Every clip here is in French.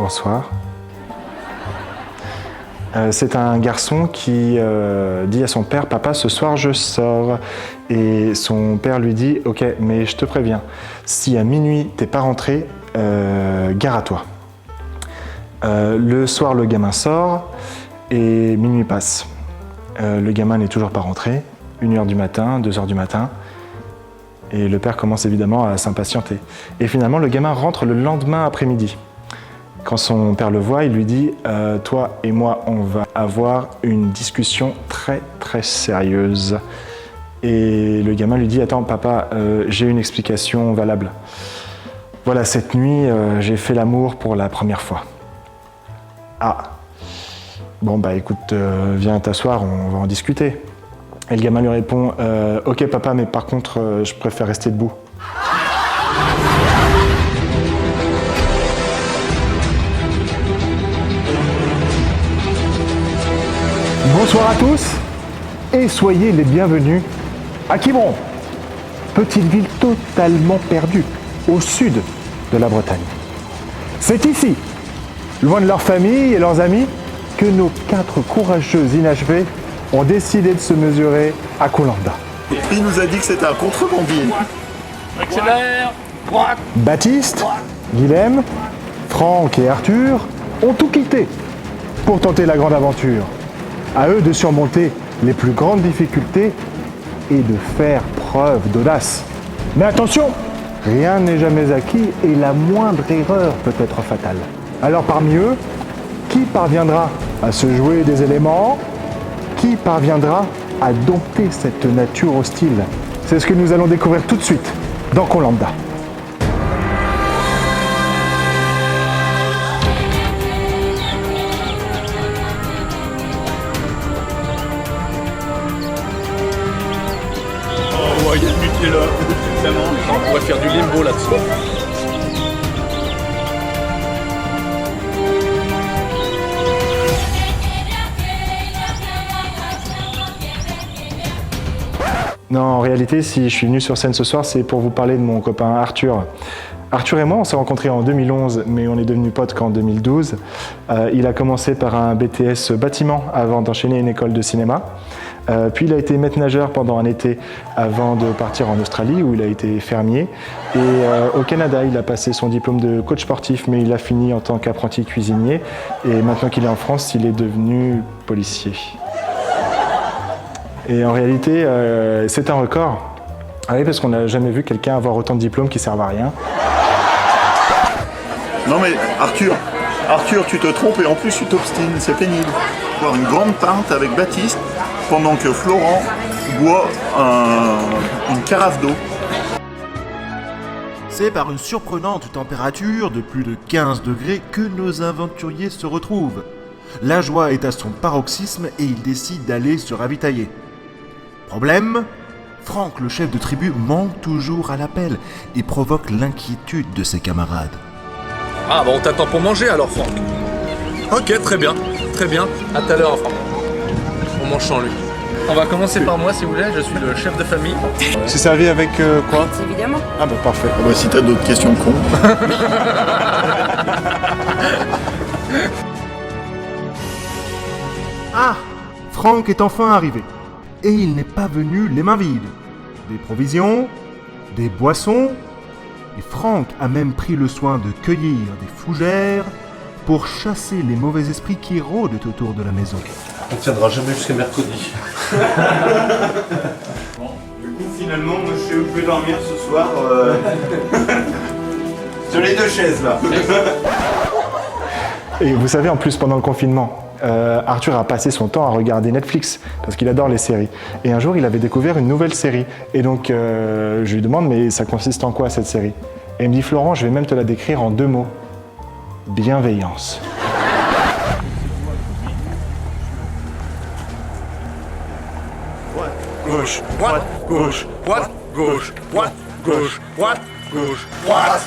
bonsoir. C'est un garçon qui dit à son père « Papa, ce soir je sors ». Et son père lui dit « Ok, mais je te préviens, si à minuit t'es pas rentré, gare à toi ». Le soir, le gamin sort et minuit passe. Le gamin n'est toujours pas rentré, 1h du matin, 2h du matin. Et le père commence évidemment à s'impatienter. Et finalement, le gamin rentre le lendemain après-midi. Quand son père le voit, il lui dit « Toi et moi, on va avoir une discussion très très sérieuse ». Et le gamin lui dit « Attends papa, j'ai une explication valable. Voilà, cette nuit, j'ai fait l'amour pour la première fois. » Ah, bon bah écoute, viens t'asseoir, on va en discuter. Et le gamin lui répond « Ok papa, mais par contre, je préfère rester debout. » Bonsoir à tous et soyez les bienvenus à Quiberon, petite ville totalement perdue au sud de la Bretagne. C'est ici, loin de leur famille et leurs amis, que nos 4 courageux inachevés ont décidé de se mesurer à Koh Landa. Il nous a dit que c'était un contrebandier. Accélère, droite. Baptiste, Guilhem, Franck et Arthur ont tout quitté pour tenter la grande aventure. À eux de surmonter les plus grandes difficultés et de faire preuve d'audace. Mais attention, rien n'est jamais acquis et la moindre erreur peut être fatale. Alors parmi eux, qui parviendra à se jouer des éléments? Qui parviendra à dompter cette nature hostile? C'est ce que nous allons découvrir tout de suite dans Koh Landa. Oh, il y a le but là. Vraiment, on pourrait faire du limbo là-dessus. Non, en réalité, si je suis venu sur scène ce soir, c'est pour vous parler de mon copain Arthur. Arthur et moi, on s'est rencontrés en 2011, mais on est devenus potes qu'en 2012. Il a commencé par un BTS bâtiment avant d'enchaîner une école de cinéma. Puis il a été maître nageur pendant un été avant de partir en Australie où il a été fermier. Et au Canada, il a passé son diplôme de coach sportif, mais il a fini en tant qu'apprenti cuisinier. Et maintenant qu'il est en France, il est devenu policier. Et en réalité, c'est un record. Ah oui, parce qu'on n'a jamais vu quelqu'un avoir autant de diplômes qui servent à rien. Non mais Arthur, tu te trompes et en plus tu t'obstines, c'est pénible. Boire une grande pinte avec Baptiste pendant que Florent boit une carafe d'eau. C'est par une surprenante température de plus de 15 degrés que nos aventuriers se retrouvent. La joie est à son paroxysme et ils décident d'aller se ravitailler. Problème ? Franck, le chef de tribu, manque toujours à l'appel et provoque l'inquiétude de ses camarades. Ah, bah on t'attend pour manger alors, Franck. Ok, très bien. Très bien. À tout à l'heure, Franck. On mange sans lui. On va commencer par moi, si vous voulez. Je suis le chef de famille. C'est servi avec quoi? Évidemment. Ah bah parfait. Ah bah si t'as d'autres questions con. Ah ! Franck est enfin arrivé. Et il n'est pas venu les mains vides. Des provisions, des boissons, et Franck a même pris le soin de cueillir des fougères pour chasser les mauvais esprits qui rôdent autour de la maison. On tiendra jamais jusqu'à mercredi. Bon, du coup, finalement, moi, je sais où je vais dormir ce soir. Sur les 2 chaises, là. Et vous savez, en plus, pendant le confinement, Arthur a passé son temps à regarder Netflix, parce qu'il adore les séries. Et un jour, il avait découvert une nouvelle série. Et donc, je lui demande, mais ça consiste en quoi, cette série? Et il me dit, Florent, je vais même te la décrire en 2 mots. Bienveillance. Gauche, droite, gauche, droite, gauche, droite, gauche, droite, gauche, droite,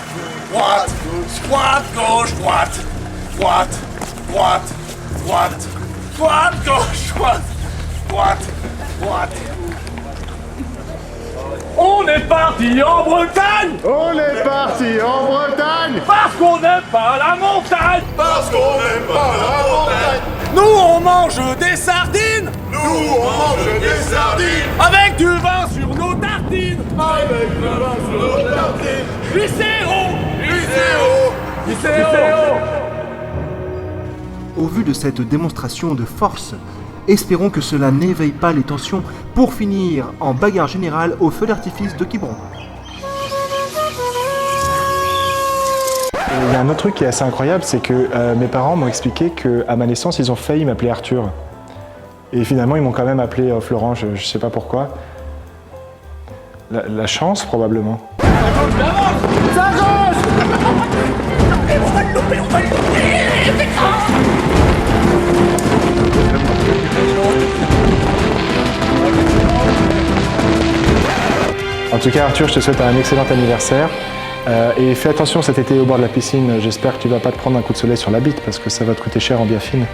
droite, droite, gauche, droite, droite, droite, droite, droite, gauche, droite, droite, droite. On On est parti en Bretagne On est parti en Bretagne parce qu'on n'aime pas la montagne. Parce qu'on n'aime pas la montagne. Nous on mange des sardines Nous, on mange des sardines. avec du vin sur nos tartines. Avec le vin sur nos tartines. Lycéo, Lycéo. lycéo. Au vu de cette démonstration de force, espérons que cela n'éveille pas les tensions pour finir en bagarre générale au feu d'artifice de Quiberon. Il y a un autre truc qui est assez incroyable, c'est que mes parents m'ont expliqué qu'à ma naissance, ils ont failli m'appeler Arthur. Et finalement, ils m'ont quand même appelé Florent, je sais pas pourquoi. La chance, probablement. En tout cas, Arthur, je te souhaite un excellent anniversaire. Et fais attention cet été au bord de la piscine. J'espère que tu vas pas te prendre un coup de soleil sur la bite parce que ça va te coûter cher en biafine.